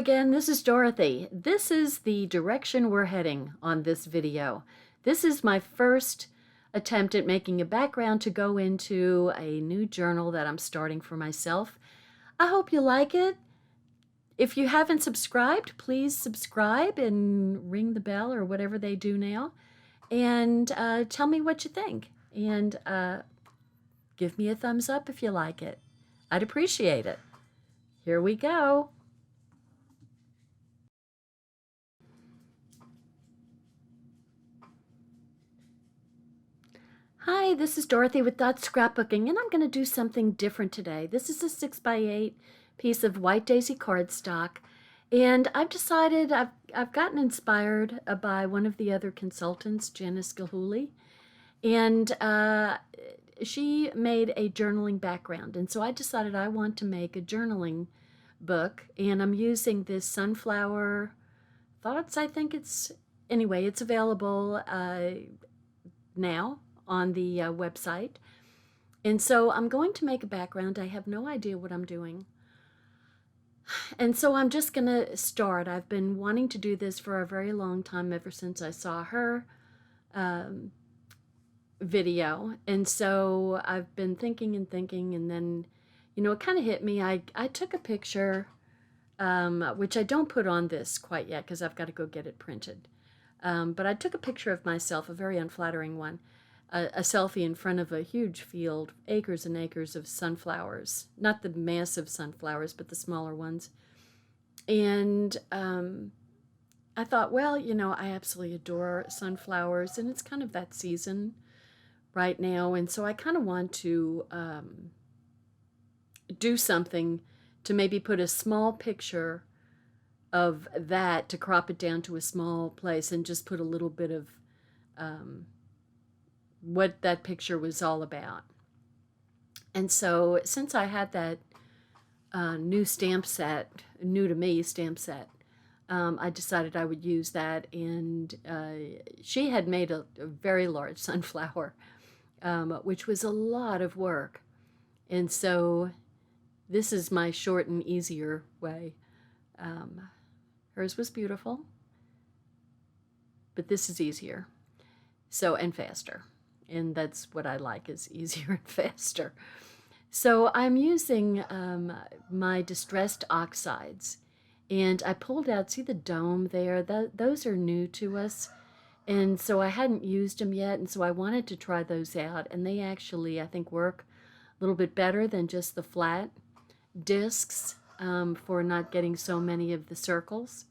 again, this is Dorothy. This is the direction we're heading on this video. This is my first attempt at making a background to go into a new journal that I'm starting for myself. I hope you like it. If you haven't subscribed, please subscribe and ring the bell or whatever they do now. And tell me what you think. And give me a thumbs up if you like it. I'd appreciate it. Here we go. Hi, this is Dorothy with Dot Scrapbooking, and I'm going to do something different today. This is a 6x8 piece of white daisy cardstock, and I've decided I've gotten inspired by one of the other consultants, Janice Gilhooly, and she made a journaling background, and so I decided I want to make a journaling book, and I'm using this Sunflower Thoughts, I think anyway, it's available now on the website. And so I'm going to make a background. I have no idea what I'm doing. And so I'm just going to start. I've been wanting to do this for a very long time, ever since I saw her video. And so I've been thinking, and then, it kind of hit me. I took a picture, which I don't put on this quite yet because I've got to go get it printed. But I took a picture of myself, a very unflattering one, a selfie in front of a huge field, acres and acres of sunflowers. Not the massive sunflowers, but the smaller ones. And I thought, well, I absolutely adore sunflowers, and it's kind of that season right now. And so I kind of want to do something to maybe put a small picture of that, to crop it down to a small place and just put a little bit of what that picture was all about. And so since I had that new to me stamp set, I decided I would use that. And she had made a very large sunflower, which was a lot of work. And so this is my short and easier way. Hers was beautiful, but this is easier, and faster. And that's what I like, is easier and faster. So I'm using my Distress Oxides, and I pulled out, see the dome there? Those are new to us, and so I hadn't used them yet, and so I wanted to try those out, and they actually, I think, work a little bit better than just the flat discs for not getting so many of the circles.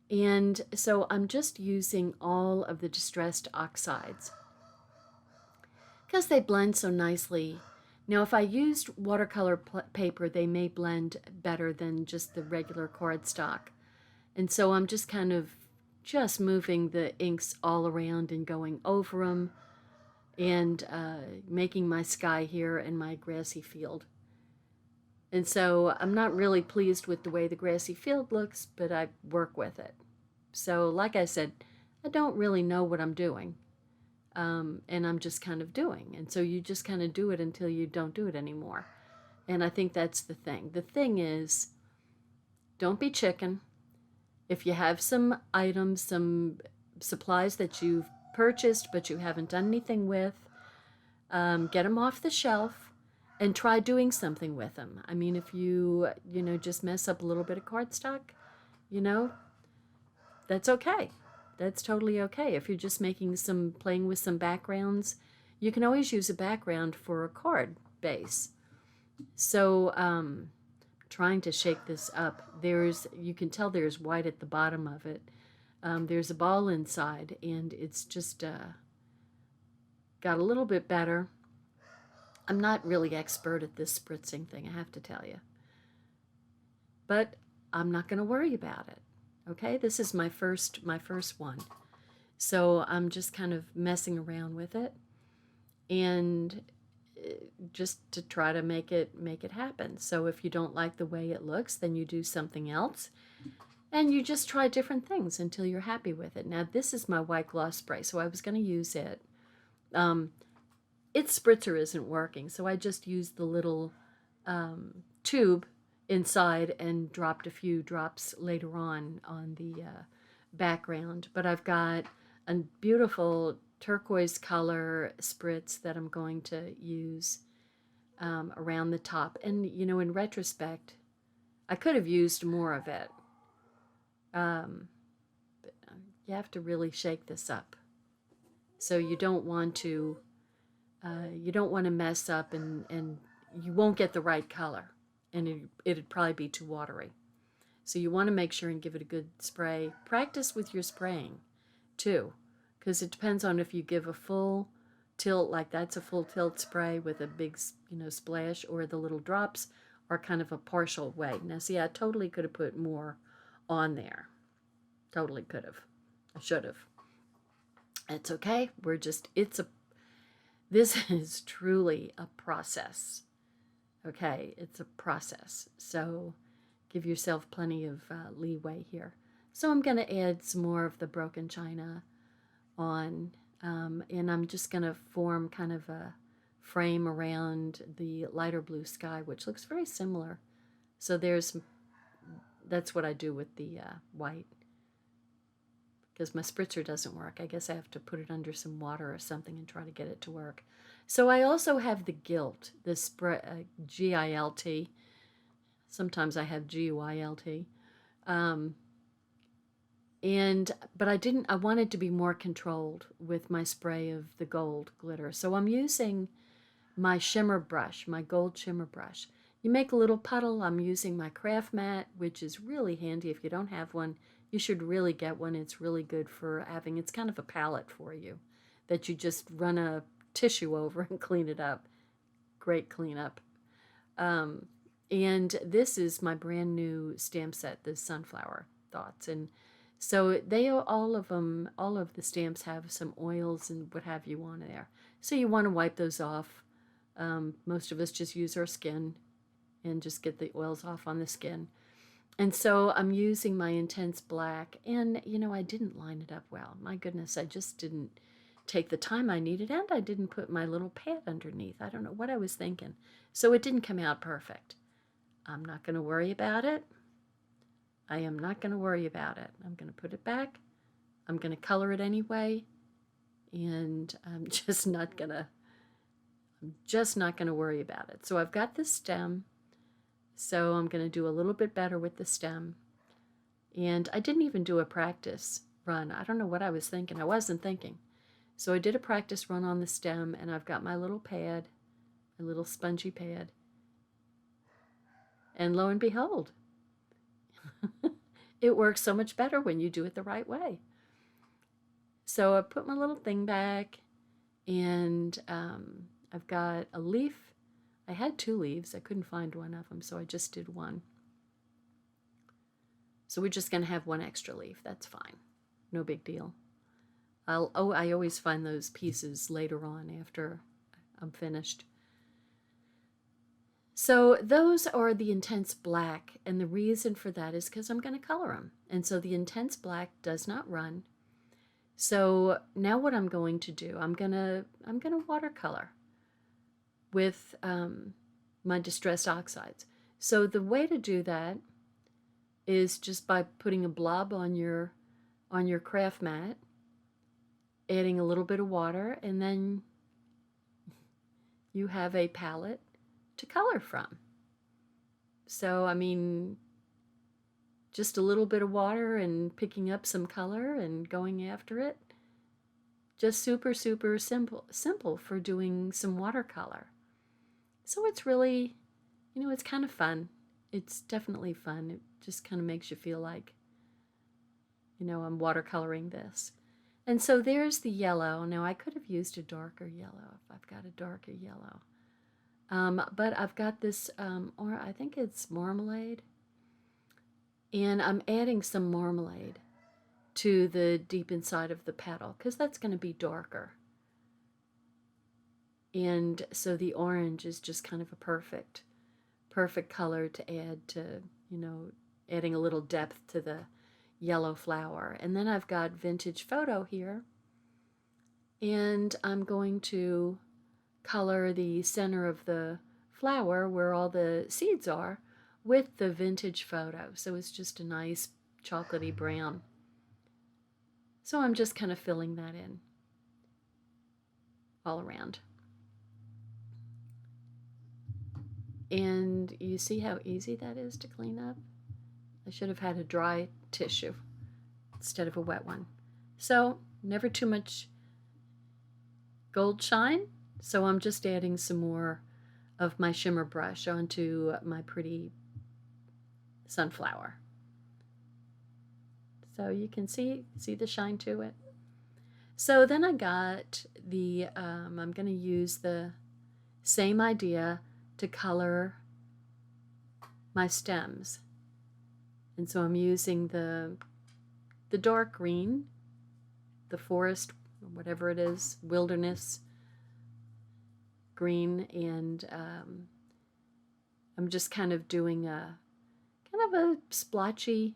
And so I'm just using all of the Distressed Oxides because they blend so nicely. Now, if I used watercolor paper, they may blend better than just the regular cardstock. And so I'm just kind of moving the inks all around and going over them, and making my sky here and my grassy field. And so I'm not really pleased with the way the grassy field looks, but I work with it. So like I said, I don't really know what I'm doing. And I'm just kind of doing. And so you just kind of do it until you don't do it anymore. And I think that's the thing. The thing is, don't be chicken. If you have some items, some supplies that you've purchased but you haven't done anything with, get them off the shelf and try doing something with them. I mean, if you just mess up a little bit of cardstock, that's okay. That's totally okay. If you're just playing with some backgrounds, you can always use a background for a card base. So trying to shake this up, you can tell there's white at the bottom of it. There's a ball inside, and it's just got a little bit better. I'm not really expert at this spritzing thing, I have to tell you. But I'm not going to worry about it. Okay, this is my first one. So I'm just kind of messing around with it, and just to try to make it happen. So if you don't like the way it looks, then you do something else, and you just try different things until you're happy with it. Now, this is my white gloss spray, so I was going to use it. Its spritzer isn't working, so I just used the little tube inside and dropped a few drops later on the background. But I've got a beautiful turquoise color spritz that I'm going to use around the top. And, you know, in retrospect, I could have used more of it. But you have to really shake this up. So you don't want to mess up, and you won't get the right color, and it'd probably be too watery. So you want to make sure and give it a good spray. Practice with your spraying too, because it depends on if you give a full tilt, like that's a full tilt spray with a big, you know, splash, or the little drops are kind of a partial way. Now see, I totally could have put more on there. Totally could have. I should have. It's okay. This is truly a process. Okay, it's a process. So give yourself plenty of leeway here. So I'm going to add some more of the broken china on, and I'm just going to form kind of a frame around the lighter blue sky, which looks very similar. So that's what I do with the white. Because my spritzer doesn't work. I guess I have to put it under some water or something and try to get it to work. So I also have the gilt, the G-I-L-T. Sometimes I have G-U-I-L-T. But I wanted to be more controlled with my spray of the gold glitter. So I'm using my shimmer brush, my gold shimmer brush. You make a little puddle. I'm using my craft mat, which is really handy. If you don't have one, you should really get one. It's really good for having, it's kind of a palette for you that you just run a tissue over and clean it up. Great cleanup. And this is my brand new stamp set, the Sunflower Thoughts. And so all of the stamps have some oils and what have you on there. So you want to wipe those off. Most of us just use our skin and just get the oils off on the skin. And so I'm using my intense black, and you know, I didn't line it up well. My goodness, I just didn't take the time I needed, and I didn't put my little pad underneath. I don't know what I was thinking. So it didn't come out perfect. I'm not going to worry about it. I am not going to worry about it. I'm going to put it back. I'm going to color it anyway, and I'm just not going to worry about it. So I've got the stem. So I'm going to do a little bit better with the stem. And I didn't even do a practice run. I don't know what I was thinking. I wasn't thinking. So I did a practice run on the stem, and I've got my little pad, a little spongy pad. And lo and behold, it works so much better when you do it the right way. So I put my little thing back, and I've got a leaf. I had 2 leaves. I couldn't find one of them, so I just did one. So we're just going to have one extra leaf. That's fine. No big deal. I always find those pieces later on after I'm finished. So those are the intense black, and the reason for that is because I'm going to color them. And so the intense black does not run. So now what I'm going to do, I'm going to watercolor with my Distress Oxides. So the way to do that is just by putting a blob on your craft mat, adding a little bit of water, and then you have a palette to color from. So I mean, just a little bit of water and picking up some color and going after it. Just super, super simple for doing some watercolor. So it's really, you know, it's kind of fun. It's definitely fun. It just kind of makes you feel like, you know, I'm watercoloring this. And so there's the yellow. Now I could have used a darker yellow if I've got a darker yellow. But I've got this, or I think it's marmalade. And I'm adding some marmalade to the deep inside of the petal because that's going to be darker. And so the orange is just kind of a perfect color to add to, you know, adding a little depth to the yellow flower. And then I've got Vintage Photo here. And I'm going to color the center of the flower where all the seeds are with the vintage photo. So it's just a nice chocolatey brown. So I'm just kind of filling that in all around. And you see how easy that is to clean up? I should have had a dry tissue instead of a wet one. So never too much gold shine. So I'm just adding some more of my shimmer brush onto my pretty sunflower. So you can see the shine to it. So then I got the, I'm going to use the same idea to color my stems. And so I'm using the dark green, the forest, whatever it is, wilderness green, and I'm just kind of doing a splotchy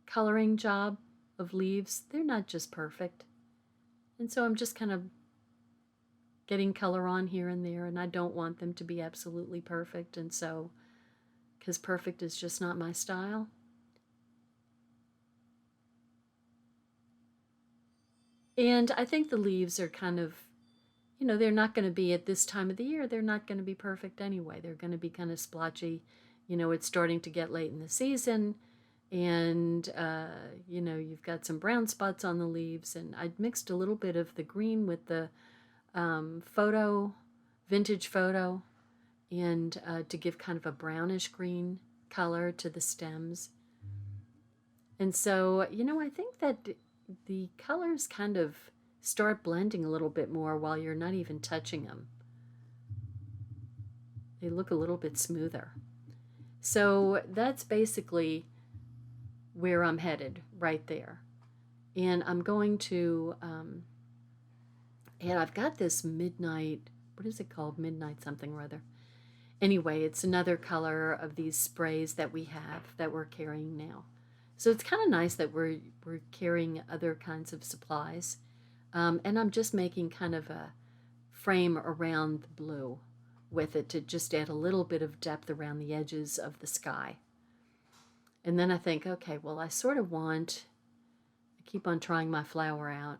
coloring job of leaves. They're not just perfect. And so I'm just kind of getting color on here and there, and I don't want them to be absolutely perfect, and so, because perfect is just not my style. And I think the leaves are kind of, you know, they're not going to be at this time of the year, they're not going to be perfect anyway. They're going to be kind of splotchy. You know, it's starting to get late in the season, and, you know, you've got some brown spots on the leaves, and I mixed a little bit of the green with the vintage photo, and to give kind of a brownish green color to the stems. And so, you know, I think that the colors kind of start blending a little bit more while you're not even touching them. They look a little bit smoother. So that's basically where I'm headed right there. And I'm going to, and I've got this midnight, what is it called? Midnight something or other. Anyway, it's another color of these sprays that we have that we're carrying now. So it's kind of nice that we're carrying other kinds of supplies. And I'm just making kind of a frame around the blue with it to just add a little bit of depth around the edges of the sky. And then I think, okay, well, I sort of want, I keep on trying my flower out.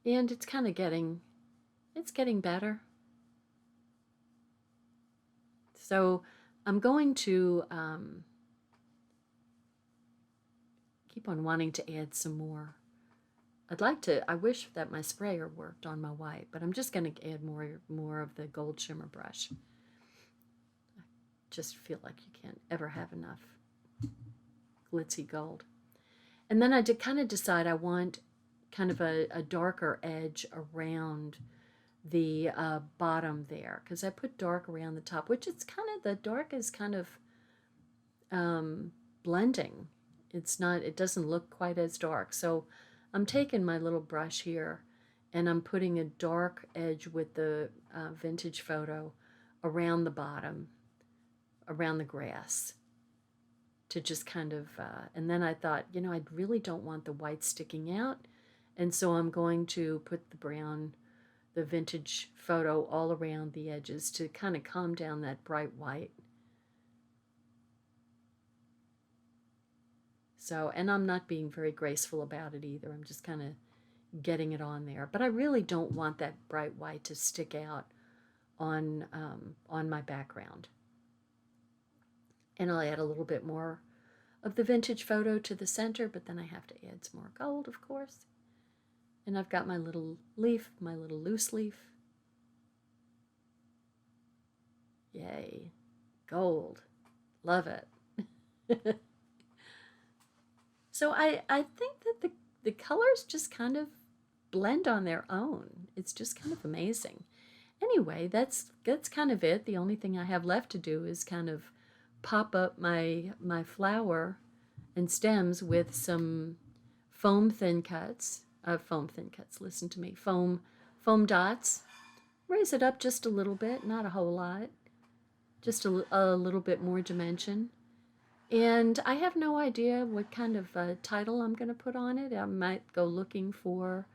And it's kind of getting better. So I'm going to keep on wanting to add some more. I wish that my sprayer worked on my white, but I'm just going to add more of the gold shimmer brush. I just feel like you can't ever have enough glitzy gold. And then I did kind of decide I want kind of a darker edge around the bottom there, because I put dark around the top, which it's kind of, the dark is kind of blending. It doesn't look quite as dark. So I'm taking my little brush here and I'm putting a dark edge with the vintage photo around the bottom, around the grass, to just kind of, and then I thought, you know, I really don't want the white sticking out, and so I'm going to put the vintage photo all around the edges to kind of calm down that bright white. So, and I'm not being very graceful about it either. I'm just kind of getting it on there. But I really don't want that bright white to stick out on my background. And I'll add a little bit more of the vintage photo to the center, but then I have to add some more gold, of course. And I've got my little leaf, my little loose leaf. Yay, gold, love it. So I think that the colors just kind of blend on their own. It's just kind of amazing. Anyway, that's kind of it. The only thing I have left to do is kind of pop up my flower and stems with some foam thin cuts, listen to me, foam dots. Raise it up just a little bit, not a whole lot, just a little bit more dimension. And I have no idea what kind of title I'm going to put on it. I might go looking for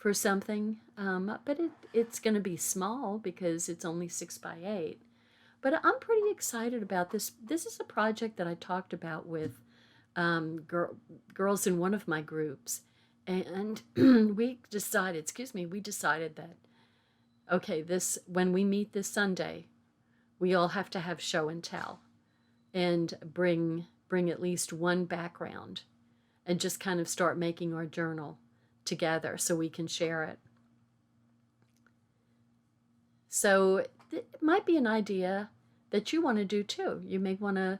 for something, but it's going to be small because it's only 6 by 8. But I'm pretty excited about this. This is a project that I talked about with girls in one of my groups, and we decided that, okay, when we meet this Sunday, we all have to have show and tell, and bring at least one background, and just kind of start making our journal together so we can share it. So it might be an idea that you want to do too. You may want to,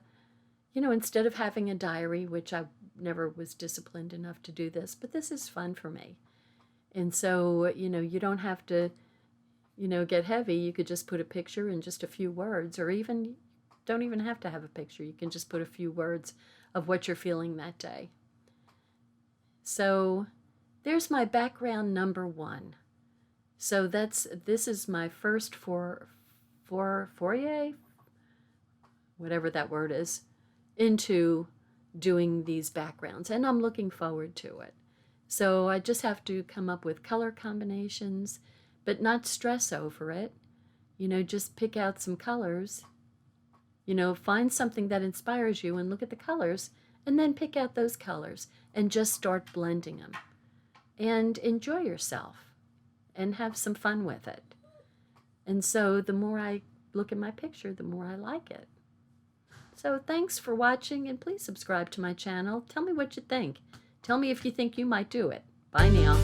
instead of having a diary, which I never was disciplined enough to do this, but this is fun for me. And so, you don't have to, get heavy. You could just put a picture and just a few words, or even don't even have to have a picture. You can just put a few words of what you're feeling that day. So there's my background number 1. So this is my first foray, whatever that word is, into doing these backgrounds, and I'm looking forward to it. So I just have to come up with color combinations, but not stress over it. Just pick out some colors, find something that inspires you and look at the colors, and then pick out those colors and just start blending them and enjoy yourself and have some fun with it. And so the more I look at my picture, the more I like it. So thanks for watching, and please subscribe to my channel. Tell me what you think. Tell me if you think you might do it. Bye now.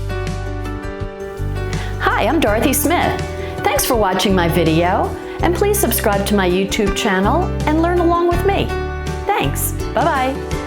Hi, I'm Dorothy Smith. Thanks for watching my video, and please subscribe to my YouTube channel and learn along with me. Thanks. Bye-bye.